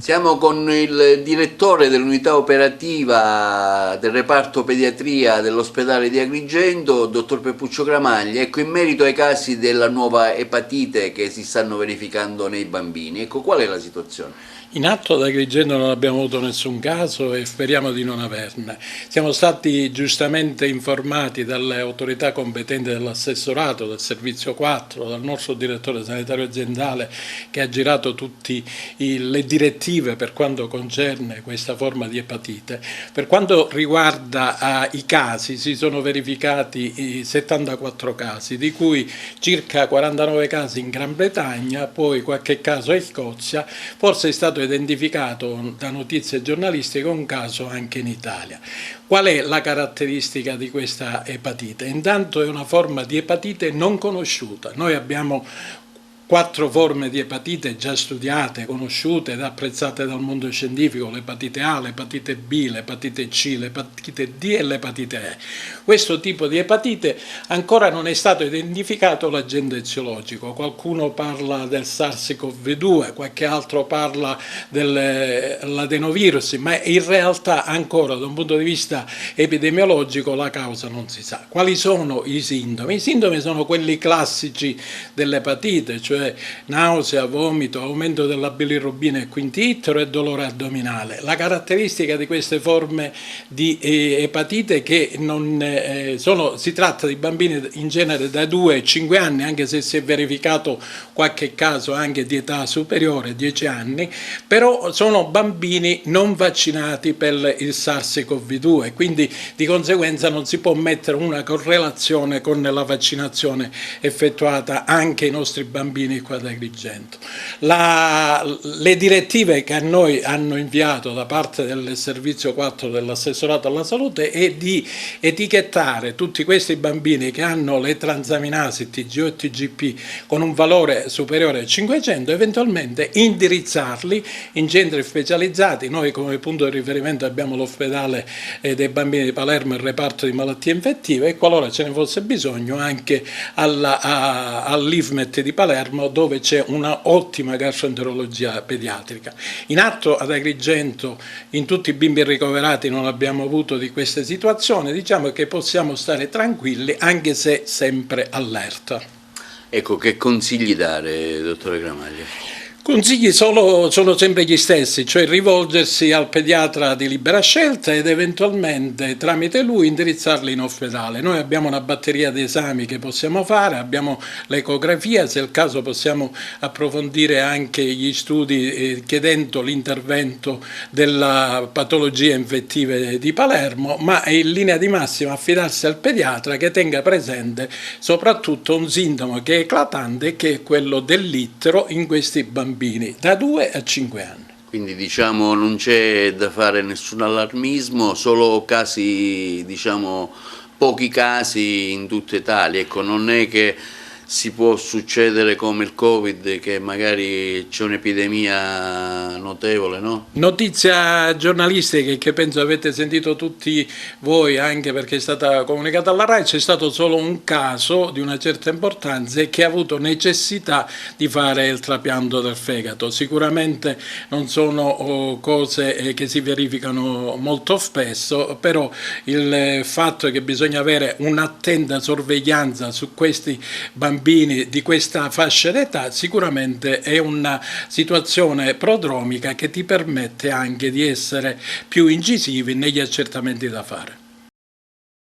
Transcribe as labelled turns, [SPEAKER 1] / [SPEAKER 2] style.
[SPEAKER 1] Siamo con il direttore dell'unità operativa del reparto pediatria dell'ospedale di Agrigento, dottor Peppuccio Gramaglia. Ecco, in merito ai casi della nuova epatite che si stanno verificando nei bambini, ecco, qual è la situazione?
[SPEAKER 2] In atto ad Agrigento non abbiamo avuto nessun caso e speriamo di non averne. Siamo stati giustamente informati dalle autorità competenti dell'assessorato, del servizio 4, dal nostro direttore sanitario aziendale che ha girato tutte le direttive per quanto concerne questa forma di epatite. Per quanto riguarda i casi, si sono verificati 74 casi, di cui circa 49 casi in Gran Bretagna, poi qualche caso in Scozia, forse è stato identificato da notizie giornalistiche un caso anche in Italia. Qual è la caratteristica di questa epatite? Intanto è una forma di epatite non conosciuta. Noi abbiamo 4 forme di epatite già studiate, conosciute ed apprezzate dal mondo scientifico: l'epatite A, l'epatite B, l'epatite C, l'epatite D e l'epatite E. Questo tipo di epatite ancora non è stato identificato l'agente eziologico. Qualcuno parla del SARS-CoV-2, qualche altro parla dell'adenovirus, ma in realtà ancora da un punto di vista epidemiologico la causa non si sa. Quali sono i sintomi? I sintomi sono quelli classici dell'epatite, cioè nausea, vomito, aumento della bilirubina e quinti ittero e dolore addominale. La caratteristica di queste forme di epatite è che si tratta di bambini in genere da 2 ai 5 anni, anche se si è verificato qualche caso anche di età superiore, 10 anni, però sono bambini non vaccinati per il SARS-CoV-2, quindi di conseguenza non si può mettere una correlazione con la vaccinazione effettuata anche ai nostri bambini qua ad Agrigento. Le direttive che a noi hanno inviato da parte del servizio 4 dell'assessorato alla salute è di etichettare tutti questi bambini che hanno le transaminasi TGO e TGP con un valore superiore a 500, eventualmente indirizzarli in centri specializzati. Noi come punto di riferimento abbiamo l'ospedale dei bambini di Palermo e il reparto di malattie infettive, e qualora ce ne fosse bisogno anche all'IFMET di Palermo, dove c'è una ottima gastroenterologia pediatrica. In atto ad Agrigento in tutti i bimbi ricoverati non abbiamo avuto di queste situazioni, diciamo che possiamo stare tranquilli anche se sempre allerta.
[SPEAKER 1] Ecco, che consigli dare, dottore Gramaglia?
[SPEAKER 2] Consigli sono sempre gli stessi, cioè rivolgersi al pediatra di libera scelta ed eventualmente tramite lui indirizzarli in ospedale. Noi abbiamo una batteria di esami che possiamo fare, abbiamo l'ecografia, se è il caso possiamo approfondire anche gli studi chiedendo l'intervento della patologie infettive di Palermo, ma è in linea di massima affidarsi al pediatra che tenga presente soprattutto un sintomo che è eclatante, che è quello dell'ittero in questi bambini da 2 a 5 anni.
[SPEAKER 1] Quindi diciamo non c'è da fare nessun allarmismo, solo casi, diciamo pochi casi in tutta Italia, ecco, non è che si può succedere come il Covid, che magari c'è un'epidemia notevole, no?
[SPEAKER 2] Notizia giornalistica che penso avete sentito tutti voi, anche perché è stata comunicata alla RAI: c'è stato solo un caso di una certa importanza e che ha avuto necessità di fare il trapianto del fegato. Sicuramente non sono cose che si verificano molto spesso, però il fatto è che bisogna avere un'attenta sorveglianza su questi bambini di questa fascia d'età sicuramente è una situazione prodromica che ti permette anche di essere più incisivi negli accertamenti da fare.